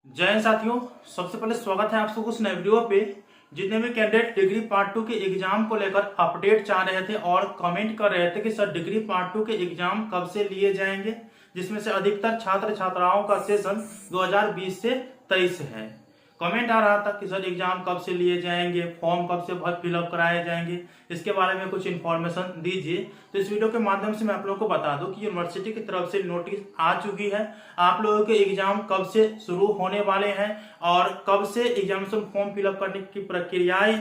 जय हिंद साथियों। सबसे पहले स्वागत है आप सबको उस नए वीडियो पे। जितने भी कैंडिडेट डिग्री पार्ट 2 के एग्जाम को लेकर अपडेट चाह रहे थे और कमेंट कर रहे थे कि सर डिग्री पार्ट 2 के एग्जाम कब से लिए जाएंगे, जिसमें से अधिकतर छात्र छात्राओं का सेशन 2020 से 23 है। कमेंट आ रहा था कि सर एग्जाम कब से लिए जाएंगे, फॉर्म कब से फिलअप कराए जाएंगे, इसके बारे में कुछ इन्फॉर्मेशन दीजिए। तो इस वीडियो के माध्यम से मैं आप लोगों को बता दूं कि यूनिवर्सिटी की तरफ से नोटिस आ चुकी है। आप लोगों के एग्जाम कब से शुरू होने वाले हैं और कब से एग्जामिनेशन फॉर्म फिलअप करने की प्रक्रियाएं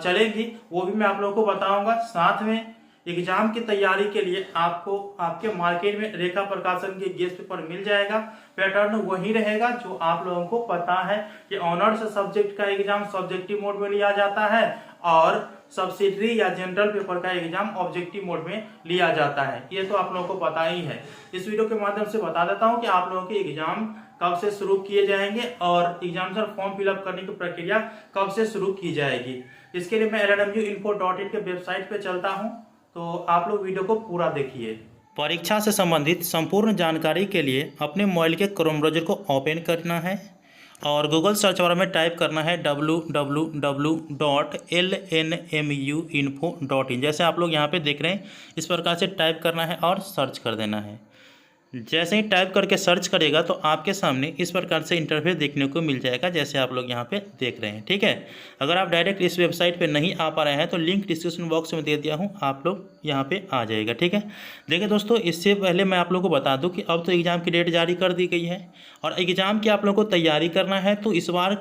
चलेंगी, वो भी मैं आप लोगों को बताऊंगा। साथ में एग्जाम की तैयारी के लिए आपको आपके मार्केट में रेखा प्रकाशन के गेस्ट पेपर मिल जाएगा। पैटर्न वही रहेगा जो आप लोगों को पता है कि ऑनर्स सब्जेक्ट का एग्जाम सब्जेक्टिव मोड में लिया जाता है और सब्सिडरी या जनरल पेपर का एग्जाम ऑब्जेक्टिव मोड में लिया जाता है। ये तो आप लोगों को पता ही है। इस वीडियो के माध्यम से बता देता हूं कि आप लोगों के एग्जाम कब से शुरू किए जाएंगे और एग्जामिनेशन फॉर्म फिलअप करने की प्रक्रिया कब से शुरू की जाएगी। इसके लिए मैं lnmuinfo.in के वेबसाइट पे चलता हूं, तो आप लोग वीडियो को पूरा देखिए। परीक्षा से संबंधित संपूर्ण जानकारी के लिए अपने मोबाइल के क्रोम ब्राउज़र को ओपन करना है और गूगल सर्च बार में टाइप करना है www.lnmuinfo.in। जैसे आप लोग यहाँ पे देख रहे हैं, इस प्रकार से टाइप करना है और सर्च कर देना है। जैसे ही टाइप करके सर्च करेगा तो आपके सामने इस प्रकार से इंटरफेस देखने को मिल जाएगा, जैसे आप लोग यहाँ पे देख रहे हैं। ठीक है, अगर आप डायरेक्ट इस वेबसाइट पे नहीं आ पा रहे हैं तो लिंक डिस्क्रिप्शन बॉक्स में दे दिया हूँ, आप लोग यहाँ पे आ जाएगा। ठीक है, देखिए दोस्तों, इससे पहले मैं आप लोगों को बता दूँ कि अब तो एग्ज़ाम की डेट जारी कर दी गई है और एग्ज़ाम की आप लोगों को तैयारी करना है। तो इस बार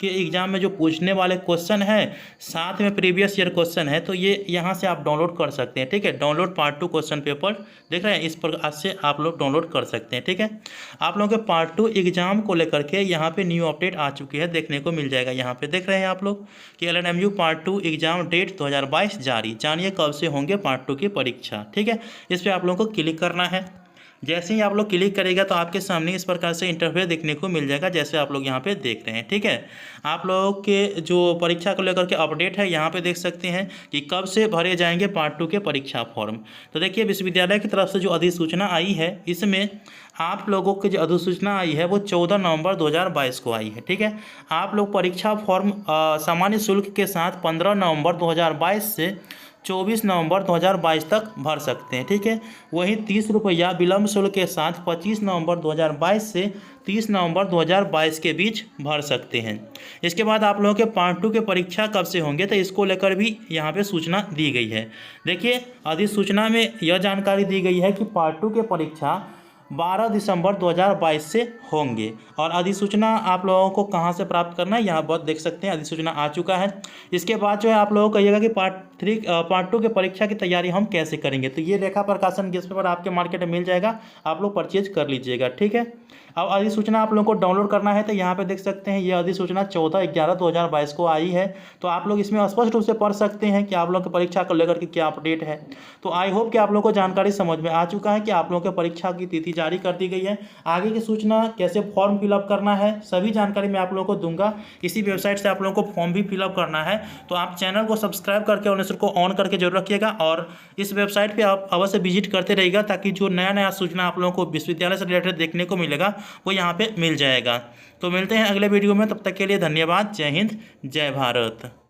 के एग्ज़ाम में जो पूछने वाले क्वेश्चन है, साथ में प्रीवियस ईयर क्वेश्चन है, तो ये यहाँ से आप डाउनलोड कर सकते हैं। ठीक है, डाउनलोड पार्ट 2 क्वेश्चन पेपर देख रहे हैं, इस प्रकार से आप लोग डाउनलोड कर सकते हैं। ठीक है, आप लोगों के पार्ट 2 एग्जाम को लेकर के यहाँ पे न्यू अपडेट आ चुकी है, देखने को मिल जाएगा। यहाँ पे देख रहे हैं आप लोग कि LNMU पार्ट 2 एग्जाम डेट 2022 जारी, जानिए कब से होंगे पार्ट 2 की परीक्षा। ठीक है, इस पर आप लोगों को क्लिक करना है। जैसे ही आप लोग क्लिक करेगा तो आपके सामने इस प्रकार से इंटरफेस देखने को मिल जाएगा, जैसे आप लोग यहाँ पे देख रहे हैं। ठीक है, आप लोगों के जो परीक्षा को लेकर के अपडेट है, यहाँ पे देख सकते हैं कि कब से भरे जाएंगे पार्ट 2 के परीक्षा फॉर्म। तो देखिए, विश्वविद्यालय की तरफ से जो अधिसूचना आई है, इसमें आप लोगों की जो अधिसूचना आई है वो 14 नवंबर 2022 को आई है। ठीक है, आप लोग परीक्षा फॉर्म सामान्य शुल्क के साथ 15 नवंबर 2022 से 24 नवंबर 2022 तक भर सकते हैं। ठीक है, वहीं 30 रुपया विलम्ब शुल्क के साथ 25 नवंबर 2022 से 30 नवंबर 2022 के बीच भर सकते हैं। इसके बाद आप लोगों के पार्ट 2 के परीक्षा कब से होंगे, तो इसको लेकर भी यहाँ पे सूचना दी गई है। देखिए, अधिसूचना में यह जानकारी दी गई है कि पार्ट 2 के परीक्षा 12 दिसंबर 2022 से होंगे। और अधिसूचना आप लोगों को कहाँ से प्राप्त करना है, यहाँ बहुत देख सकते हैं, अधिसूचना आ चुका है। इसके बाद जो है आप लोगों को कहिएगा कि पार्ट 2 के परीक्षा की तैयारी हम कैसे करेंगे, तो ये रेखा प्रकाशन गेस्ट पेपर आपके मार्केट में मिल जाएगा, आप लोग परचेज कर लीजिएगा। ठीक है, अब अधिसूचना आप लोगों को डाउनलोड करना है, तो यहाँ पे देख सकते हैं ये अधिसूचना 14/11/2022 को आई है। तो आप लोग इसमें स्पष्ट रूप से पढ़ सकते हैं कि आप लोगों की परीक्षा को लेकर के क्या अपडेट है। तो आई होप कि आप लोगों को जानकारी समझ में आ चुका है कि आप लोगों के परीक्षा की तिथि जारी कर दी गई है। आगे की सूचना, कैसे फॉर्म फिलअप करना है, सभी जानकारी मैं आप लोगों को दूंगा। इसी वेबसाइट से आप लोगों को फॉर्म भी फिलअप करना है, तो आप चैनल को सब्सक्राइब करके और को ऑन करके जरूर रखिएगा और इस वेबसाइट पे आप अवश्य विजिट करते रहिएगा, ताकि जो नया नया सूचना आप लोगों को विश्वविद्यालय से रिलेटेड देखने को मिलेगा वो यहाँ पे मिल जाएगा। तो मिलते हैं अगले वीडियो में, तब तक के लिए धन्यवाद। जय हिंद, जय भारत।